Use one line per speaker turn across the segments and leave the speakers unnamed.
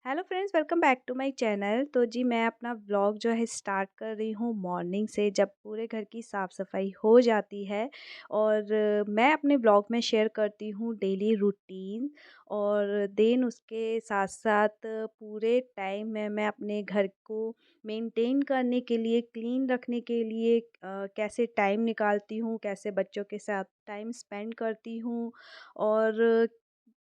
Hello friends, welcome back to my channel. तो जी मैं अपना व्लॉग जो है स्टार्ट कर रही हूँ मॉर्निंग से, जब पूरे घर की साफ़ सफाई हो जाती है। और मैं अपने व्लॉग में शेयर करती हूँ डेली रूटीन। और देन उसके साथ साथ पूरे टाइम में मैं अपने घर को मेंटेन करने के लिए, क्लीन रखने के लिए कैसे टाइम निकालती हूँ, कैसे बच्चों के साथ टाइम स्पेंड करती हूँ, और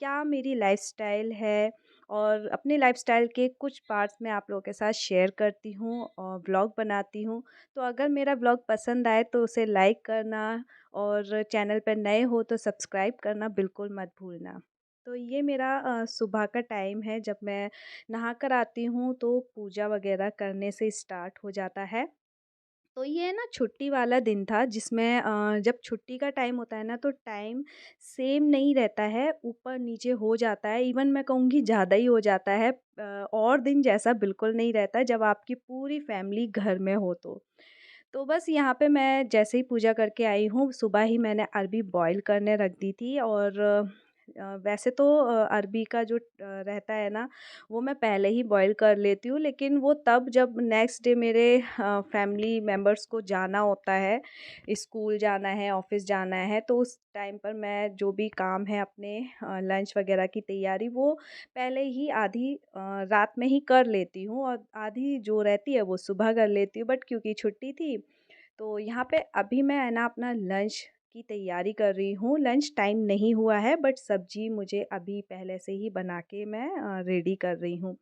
क्या मेरी लाइफ़स्टाइल है, और अपने लाइफ़स्टाइल के कुछ पार्ट्स मैं आप लोगों के साथ शेयर करती हूँ और व्लॉग बनाती हूँ। तो अगर मेरा व्लॉग पसंद आए तो उसे लाइक करना, और चैनल पर नए हो तो सब्सक्राइब करना बिल्कुल मत भूलना। तो ये मेरा सुबह का टाइम है, जब मैं नहा कर आती हूँ तो पूजा वगैरह करने से स्टार्ट हो जाता है। तो ये ना छुट्टी वाला दिन था, जिसमें जब छुट्टी का टाइम होता है ना तो टाइम सेम नहीं रहता है, ऊपर नीचे हो जाता है, इवन मैं कहूँगी ज़्यादा ही हो जाता है। और दिन जैसा बिल्कुल नहीं रहता जब आपकी पूरी फैमिली घर में हो तो। तो बस यहाँ पे मैं जैसे ही पूजा करके आई हूँ, सुबह ही मैंने अरबी बॉईल करने रख दी थी। और वैसे तो अरबी का जो रहता है ना, वो मैं पहले ही बॉईल कर लेती हूँ, लेकिन वो तब जब नेक्स्ट डे मेरे फैमिली मेंबर्स को जाना होता है, स्कूल जाना है, ऑफ़िस जाना है, तो उस टाइम पर मैं जो भी काम है अपने लंच वग़ैरह की तैयारी, वो पहले ही आधी रात में ही कर लेती हूँ, और आधी जो रहती है वो सुबह कर लेती हूँ। बट क्योंकि छुट्टी थी, तो यहाँ पे अभी मैं है ना अपना लंच की तैयारी कर रही हूँ। लंच टाइम नहीं हुआ है, बट सब्ज़ी मुझे अभी पहले से ही बना के मैं रेडी कर रही हूँ।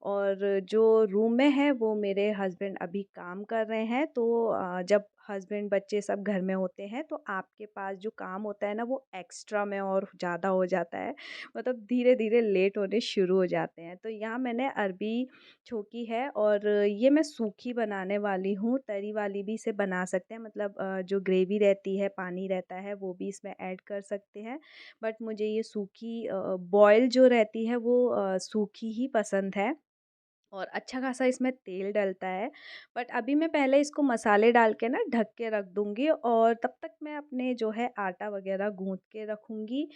और जो रूम में है वो मेरे हस्बैंड अभी काम कर रहे हैं। तो जब हस्बैंड बच्चे सब घर में होते हैं तो आपके पास जो काम होता है ना, वो एक्स्ट्रा में और ज़्यादा हो जाता है। मतलब धीरे धीरे लेट होने शुरू हो जाते हैं। तो यहाँ मैंने अरबी छोकी है, और ये मैं सूखी बनाने वाली हूँ। तरी वाली भी इसे बना सकते हैं, मतलब जो ग्रेवी रहती है, पानी रहता है, वो भी इसमें ऐड कर सकते हैं। बट मुझे ये सूखी बॉयल जो रहती है वो सूखी ही पसंद है। और अच्छा खासा इसमें तेल डलता है। बट अभी मैं पहले इसको मसाले डाल के ना ढक के रख दूँगी, और तब तक मैं अपने जो है आटा वग़ैरह गूँथ के रखूँगी।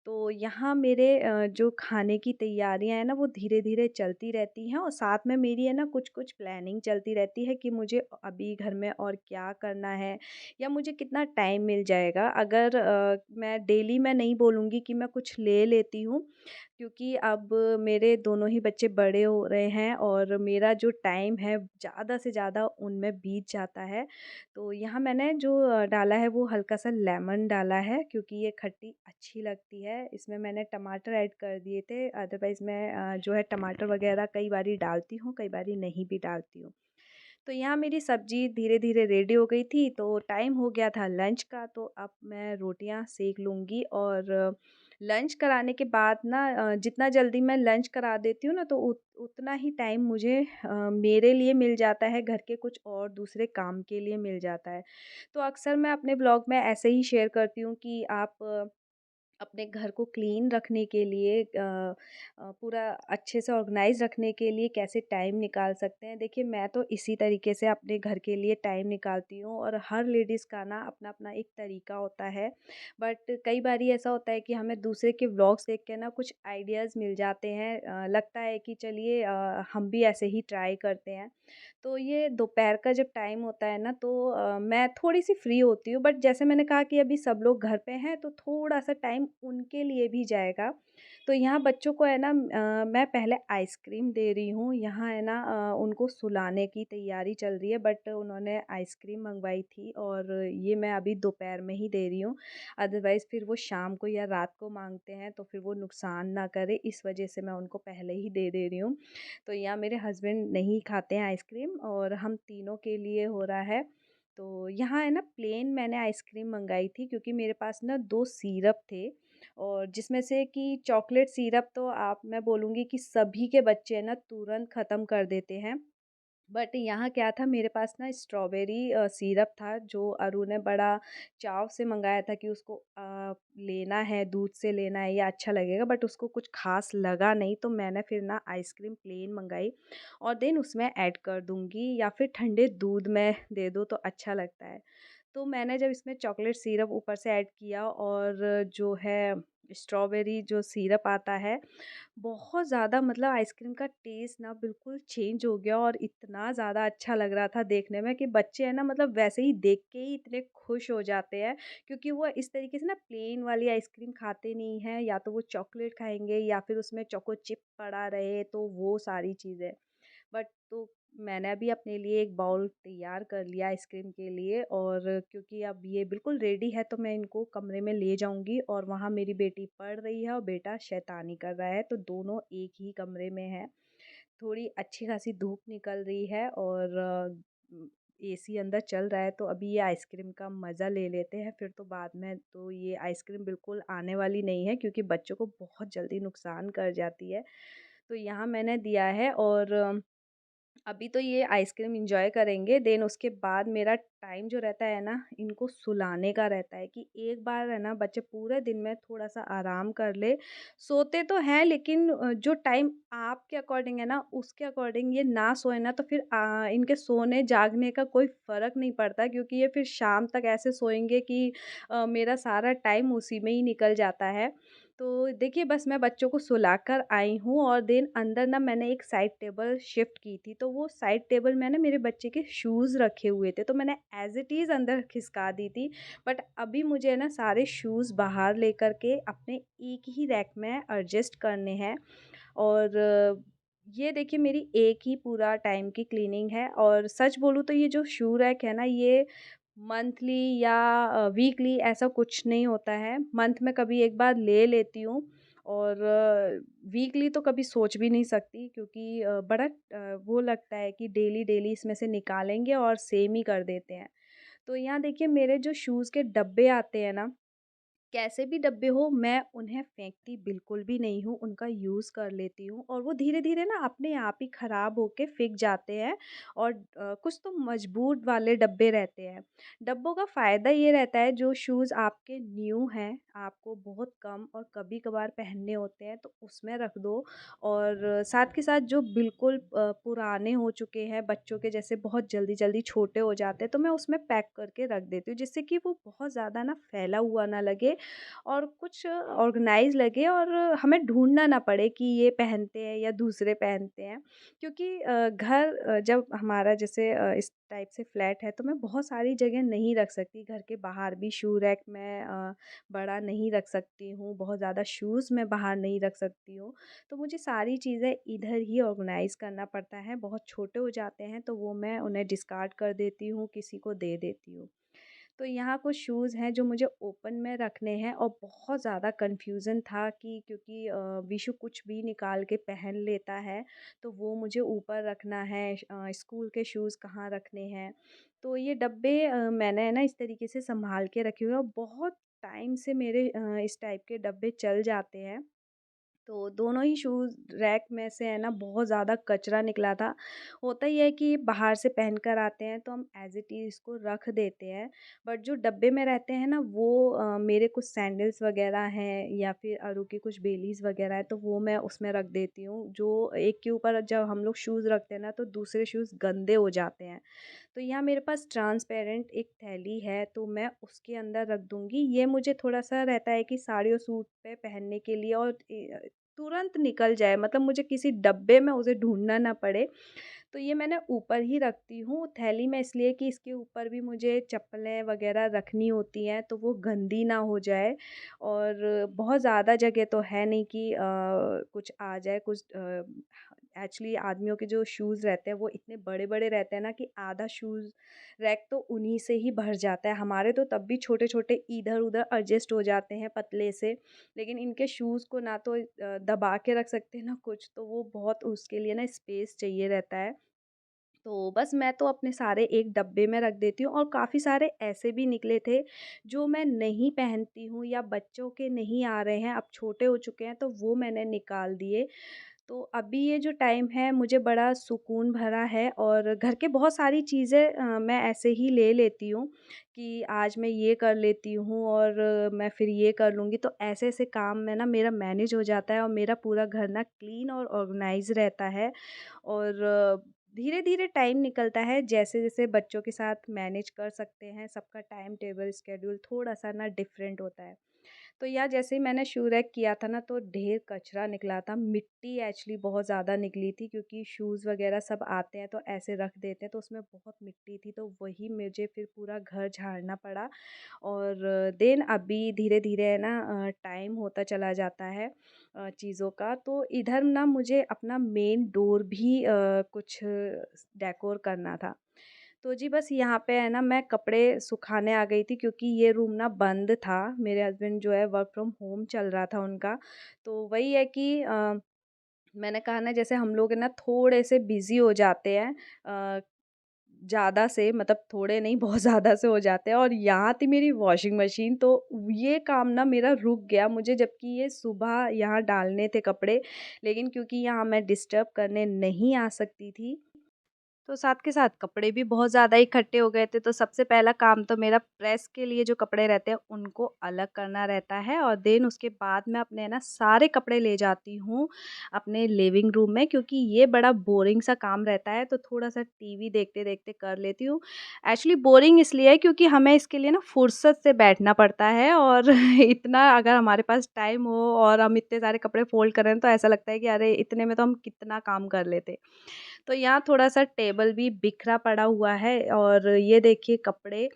तो यहाँ मेरे जो खाने की तैयारियाँ हैं ना, वो धीरे-धीरे चलती रहती हैं, और साथ में मेरी है ना कुछ-कुछ प्लानिंग चलती रहती है कि मुझे अभी घर में और क्या करना है, या मुझे कितना टाइम मिल जाएगा। अगर मैं डेली मैं नहीं बोलूँगी कि मैं कुछ ले लेती हूँ, क्योंकि अब मेरे दोनों ही बच्चे बड़े हो रहे हैं, और मेरा जो टाइम है ज़्यादा से ज़्यादा उनमें बीत जाता है। तो यहाँ मैंने जो डाला है वो हल्का सा लेमन डाला है, क्योंकि ये खट्टी अच्छी लगती है। इसमें मैंने टमाटर ऐड कर दिए थे, अदरवाइज़ मैं जो है टमाटर वग़ैरह कई बारी डालती हूँ, कई बारी नहीं भी डालती हूँ। तो यहाँ मेरी सब्ज़ी धीरे-धीरे रेडी हो गई थी, तो टाइम हो गया था लंच का, तो अब मैं रोटियाँ सेंक लूँगी। और लंच कराने के बाद ना जितना जल्दी मैं लंच करा देती हूँ ना, तो उतना ही टाइम मुझे मेरे लिए मिल जाता है, घर के कुछ और दूसरे काम के लिए मिल जाता है। तो अक्सर मैं अपने ब्लॉग में ऐसे ही शेयर करती हूँ कि आप अपने घर को क्लीन रखने के लिए, पूरा अच्छे से ऑर्गेनाइज़ रखने के लिए कैसे टाइम निकाल सकते हैं। देखिए, मैं तो इसी तरीके से अपने घर के लिए टाइम निकालती हूँ, और हर लेडीज़ का ना अपना-अपना एक तरीका होता है। बट कई बारी ऐसा होता है कि हमें दूसरे के व्लॉग्स देख के ना कुछ आइडियाज़ मिल जाते हैं। लगता है कि चलिए हम भी ऐसे ही ट्राई करते हैं। तो ये दोपहर का जब टाइम होता है ना, तो मैं थोड़ी-सी फ्री होती हूँ, बट जैसे मैंने कहा कि अभी सब लोग घर पे हैं, तो थोड़ा-सा टाइम उनके लिए भी जाएगा। तो यहाँ बच्चों को है ना मैं पहले आइसक्रीम दे रही हूँ। यहाँ है ना उनको सुलाने की तैयारी चल रही है, बट उन्होंने आइसक्रीम मँगवाई थी, और ये मैं अभी दोपहर में ही दे रही हूँ। अदरवाइज़ फिर वो शाम को या रात को माँगते हैं, तो फिर वो नुकसान ना करे, इस वज़ह से मैं उनको पहले ही दे दे रही हूँ। तो यहाँ मेरे हस्बैंड नहीं खाते हैं आइसक्रीम, और हम तीनों के लिए हो रहा है। तो यहाँ है ना प्लेन मैंने आइसक्रीम मंगाई थी, क्योंकि मेरे पास ना 2 सिरप थे, और जिसमें से कि चॉकलेट सिरप तो आप मैं बोलूँगी कि सभी के बच्चे ना तुरंत ख़त्म कर देते हैं। बट यहाँ क्या था, मेरे पास ना स्ट्रॉबेरी सिरप था, जो अरु ने बड़ा चाव से मंगाया था कि उसको लेना है, दूध से लेना है, या अच्छा लगेगा। बट उसको कुछ ख़ास लगा नहीं, तो मैंने फिर ना आइसक्रीम प्लेन मंगाई, और देन उसमें ऐड कर दूँगी, या फिर ठंडे दूध में दे दो तो अच्छा लगता है। तो मैंने जब इसमें चॉकलेट सिरप ऊपर से ऐड किया, और जो है स्ट्रॉबेरी जो सिरप आता है, बहुत ज़्यादा मतलब आइसक्रीम का टेस्ट ना बिल्कुल चेंज हो गया और इतना ज़्यादा अच्छा लग रहा था देखने में कि बच्चे हैं ना मतलब वैसे ही देख के ही इतने खुश हो जाते हैं, क्योंकि वो इस तरीके से ना प्लेन वाली आइसक्रीम खाते नहीं हैं, या तो वो चॉकलेट खाएँगे या फिर उसमें चोको चिप पड़ा रहे, तो वो सारी चीज़ें। बट तो मैंने अभी अपने लिए एक बाउल तैयार कर लिया आइसक्रीम के लिए, और क्योंकि अब ये बिल्कुल रेडी है तो मैं इनको कमरे में ले जाऊंगी, और वहाँ मेरी बेटी पढ़ रही है और बेटा शैतानी कर रहा है, तो दोनों एक ही कमरे में है। थोड़ी अच्छी खासी धूप निकल रही है और एसी अंदर चल रहा है, तो अभी ये आइसक्रीम का मज़ा ले लेते हैं, फिर तो बाद में तो ये आइसक्रीम बिल्कुल आने वाली नहीं है, क्योंकि बच्चों को बहुत जल्दी नुकसान कर जाती है। तो यहाँ मैंने दिया है, और अभी तो ये आइसक्रीम एन्जॉय करेंगे, देन उसके बाद मेरा टाइम जो रहता है ना, इनको सुलाने का रहता है कि एक बार है ना बच्चे पूरे दिन में थोड़ा-सा आराम कर ले। सोते तो हैं, लेकिन जो टाइम आपके अकॉर्डिंग है ना, उसके अकॉर्डिंग ये ना सोए ना, तो फिर इनके सोने-जागने का कोई फ़र्क नहीं पड़ता, क्योंकि ये फिर शाम तक ऐसे सोएँगे कि मेरा सारा टाइम उसी में ही निकल जाता है। तो देखिए, बस मैं बच्चों को सुलाकर आई हूँ, और देन अंदर ना मैंने एक साइड टेबल शिफ्ट की थी, तो वो साइड टेबल में ना मेरे बच्चे के शूज़ रखे हुए थे, तो मैंने एज़ इट इज़ अंदर खिसका दी थी। बट अभी मुझे ना सारे शूज़ बाहर लेकर के अपने एक ही रैक में एडजस्ट करने हैं, और ये देखिए मेरी एक ही पूरा टाइम की क्लीनिंग है, और सच बोलूँ तो ये जो शू रैक है ना, ये मंथली या वीकली ऐसा कुछ नहीं होता है। मंथ में कभी एक बार ले लेती हूँ, और वीकली तो कभी सोच भी नहीं सकती, क्योंकि बड़ा वो लगता है कि डेली-डेली इसमें से निकालेंगे और सेम ही कर देते हैं। तो यहाँ देखिए मेरे जो शूज़ के डब्बे आते हैं ना, कैसे भी डब्बे हो, मैं उन्हें फेंकती बिल्कुल भी नहीं हूँ, उनका यूज़ कर लेती हूँ, और वो धीरे-धीरे ना अपने आप ही ख़राब होके फ़िक जाते हैं, और कुछ तो मजबूत वाले डब्बे रहते हैं। डब्बों का फ़ायदा ये रहता है, जो शूज़ आपके न्यू हैं, आपको बहुत कम और कभी-कभार पहनने होते हैं, तो उसमें रख दो, और साथ के साथ जो बिल्कुल पुराने हो चुके हैं, बच्चों के जैसे बहुत जल्दी-जल्दी छोटे हो जाते हैं, तो मैं उसमें पैक करके रख देती हूँ, जिससे कि वो बहुत ज़्यादा ना फैला हुआ ना लगे, और कुछ ऑर्गेनाइज़ लगे, और हमें ढूँढना ना पड़े कि ये पहनते हैं या दूसरे पहनते हैं। क्योंकि घर जब हमारा जैसे इस टाइप से फ्लैट है, तो मैं बहुत सारी जगह नहीं रख सकती। घर के बाहर भी शू रैक मैं बड़ा नहीं रख सकती हूँ, बहुत ज़्यादा शूज़ मैं बाहर नहीं रख सकती हूँ। तो मुझे सारी चीज़ें इधर ही ऑर्गेनाइज़ करना पड़ता है। बहुत छोटे हो जाते हैं, तो वो मैं उन्हें डिस्कार्ड कर देती हूँ, किसी को दे देती हूँ। तो यहाँ कुछ शूज़ हैं जो मुझे ओपन में रखने हैं, और बहुत ज़्यादा कन्फ्यूज़न था कि क्योंकि विशु कुछ भी निकाल के पहन लेता है, तो वो मुझे ऊपर रखना है, स्कूल के शूज़ कहाँ रखने हैं। तो ये डब्बे मैंने ना इस तरीके से सँभाल के रखे हुए हैं, और बहुत टाइम से मेरे इस टाइप के डब्बे चल जाते हैं। तो दोनों ही शूज़ रैक में से है ना बहुत ज़्यादा कचरा निकला था। होता ये है कि बाहर से पहन कर आते हैं, तो हम एज़ इट इज़ इसको रख देते हैं। बट जो डब्बे में रहते हैं ना, वो मेरे कुछ सैंडल्स वग़ैरह हैं, या फिर अरू की कुछ बेलीज़ वग़ैरह है, तो वो मैं उसमें रख देती हूँ। जो एक के ऊपर जब हम लोग शूज़ रखते हैं ना, तो दूसरे शूज़ गंदे हो जाते हैं। तो यहाँ मेरे पास ट्रांसपेरेंट एक थैली है, तो मैं उसके अंदर रख दूँगी। ये मुझे थोड़ा-सा रहता है कि साड़ी और सूट पे पहनने के लिए, और तुरंत निकल जाए, मतलब मुझे किसी डब्बे में उसे ढूँढना ना पड़े। तो ये मैंने ऊपर ही रखती हूँ थैली में, इसलिए कि इसके ऊपर भी मुझे चप्पलें वग़ैरह रखनी होती हैं, तो वो गंदी ना हो जाए। और बहुत ज़्यादा जगह तो है नहीं कि कुछ आ जाए, कुछ एक्चुअली आदमियों के जो शूज़ रहते हैं वो इतने बड़े-बड़े रहते हैं ना, कि आधा शूज़ रैक तो उन्हीं से ही भर जाता है। हमारे तो तब भी छोटे-छोटे इधर-उधर एडजस्ट हो जाते हैं पतले से, लेकिन इनके शूज़ को ना तो दबा के रख सकते हैं ना कुछ, तो वो बहुत उसके लिए ना स्पेस चाहिए रहता है। तो बस मैं तो अपने सारे एक डब्बे में रख देती हूँ, और काफ़ी सारे ऐसे भी निकले थे जो मैं नहीं पहनती हूँ, या बच्चों के नहीं आ रहे हैं, अब छोटे हो चुके हैं, तो वो मैंने निकाल दिए। तो अभी ये जो टाइम है मुझे बड़ा सुकून भरा है, और घर के बहुत सारी चीज़ें मैं ऐसे ही ले लेती हूँ कि आज मैं ये कर लेती हूँ, और मैं फिर ये कर लूँगी, तो ऐसे-ऐसे काम में ना मेरा मैनेज हो जाता है, और मेरा पूरा घर ना क्लीन और ऑर्गेनाइज़ रहता है। और धीरे-धीरे टाइम निकलता है, जैसे-जैसे बच्चों के साथ मैनेज कर सकते हैं, सबका टाइम टेबल शेड्यूल थोड़ा-सा ना डिफरेंट होता है। तो यार जैसे ही मैंने शू रैक किया था ना तो ढेर कचरा निकला था, मिट्टी एक्चुअली बहुत ज़्यादा निकली थी क्योंकि शूज़ वगैरह सब आते हैं तो ऐसे रख देते हैं तो उसमें बहुत मिट्टी थी, तो वही मुझे फिर पूरा घर झाड़ना पड़ा। और देन अभी धीरे-धीरे है ना टाइम होता चला जाता है चीज़ों का, तो इधर ना मुझे अपना मेन डोर भी कुछ डेकोर करना था। तो जी बस यहाँ पे है ना मैं कपड़े सुखाने आ गई थी क्योंकि ये रूम ना बंद था। मेरे हस्बैंड जो है वर्क फ्रॉम होम चल रहा था उनका। तो वही है कि मैंने कहा ना जैसे हम लोग है ना थोड़े से बिज़ी हो जाते हैं अ, ज़्यादा से मतलब थोड़े नहीं बहुत ज़्यादा से हो जाते हैं, और यहाँ थी मेरी वॉशिंग मशीन तो ये काम ना मेरा रुक गया मुझे, जबकि ये सुबह यहाँ डालने थे कपड़े, लेकिन क्योंकि यहाँ मैं डिस्टर्ब करने नहीं आ सकती थी, तो साथ के साथ कपड़े भी बहुत ज़्यादा इकट्ठे हो गए थे। तो सबसे पहला काम तो मेरा प्रेस के लिए जो कपड़े रहते हैं उनको अलग करना रहता है, और देन उसके बाद मैं अपने ना सारे कपड़े ले जाती हूँ अपने लिविंग रूम में, क्योंकि ये बड़ा बोरिंग सा काम रहता है तो थोड़ा-सा टीवी देखते-देखते कर लेती हूँ। एक्चुअली बोरिंग इसलिए है क्योंकि हमें इसके लिए ना फुर्सत से बैठना पड़ता है, और इतना अगर हमारे पास टाइम हो और हम इतने सारे कपड़े फ़ोल्ड कर रहे हैं तो ऐसा लगता है कि अरे! इतने में तो हम कितना काम कर लेते। तो यहाँ थोड़ा-सा टेबल भी बिखरा पड़ा हुआ है, और ये देखिए कपड़े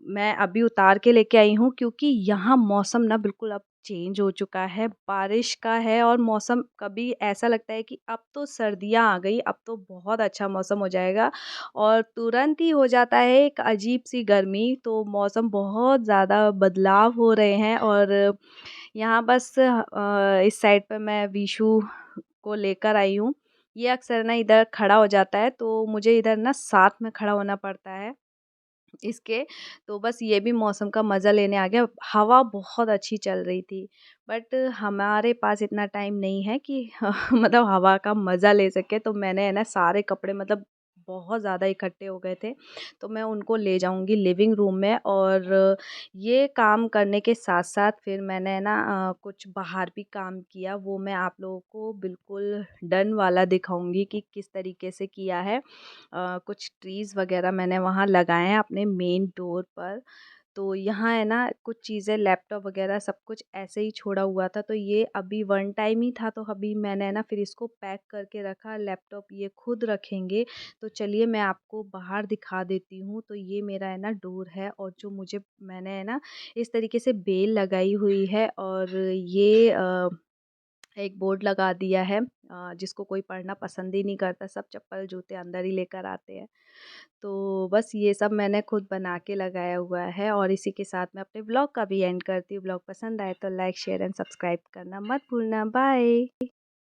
मैं अभी उतार के लेके आई हूँ क्योंकि यहाँ मौसम ना बिल्कुल अब चेंज हो चुका है, बारिश का है, और मौसम कभी ऐसा लगता है कि अब तो सर्दियाँ आ गई, अब तो बहुत अच्छा मौसम हो जाएगा, और तुरंत ही हो जाता है एक अजीब-सी गर्मी, तो मौसम बहुत ज़्यादा बदलाव हो रहे हैं। और यहाँ बस इस साइड पे मैं विशु को लेकर आई हूँ। ये अक्सर ना इधर खड़ा हो जाता है तो मुझे इधर ना साथ में खड़ा होना पड़ता है इसके। तो बस ये भी मौसम का मज़ा लेने आ गया। हवा बहुत अच्छी चल रही थी, बट हमारे पास इतना टाइम नहीं है कि मतलब हवा का मज़ा ले सकें, तो मैंने है ना सारे कपड़े मतलब बहुत ज़्यादा इकट्ठे हो गए थे, तो मैं उनको ले जाऊँगी लिविंग रूम में। और ये काम करने के साथ-साथ फिर मैंने है ना कुछ बाहर भी काम किया, वो मैं आप लोगों को बिल्कुल डन वाला दिखाऊँगी कि किस तरीके से किया है। कुछ ट्रीज़ वग़ैरह मैंने वहाँ लगाए हैं अपने मेन डोर पर। तो यहाँ है ना कुछ चीज़ें लैपटॉप वग़ैरह सब कुछ ऐसे ही छोड़ा हुआ था, तो ये अभी वन टाइम ही था, तो अभी मैंने है ना फिर इसको पैक करके रखा, लैपटॉप ये खुद रखेंगे। तो चलिए मैं आपको बाहर दिखा देती हूँ। तो ये मेरा है ना डोर है, और जो मुझे मैंने है ना इस तरीके से बेल लगाई हुई है, और ये एक बोर्ड लगा दिया है जिसको कोई पढ़ना पसंद ही नहीं करता, सब चप्पल जूते अंदर ही लेकर आते हैं। तो बस ये सब मैंने खुद बना के लगाया हुआ है, और इसी के साथ मैं अपने ब्लॉग का भी एंड करती हूँ। ब्लॉग पसंद आए तो लाइक शेयर एंड सब्सक्राइब करना मत भूलना। बाय।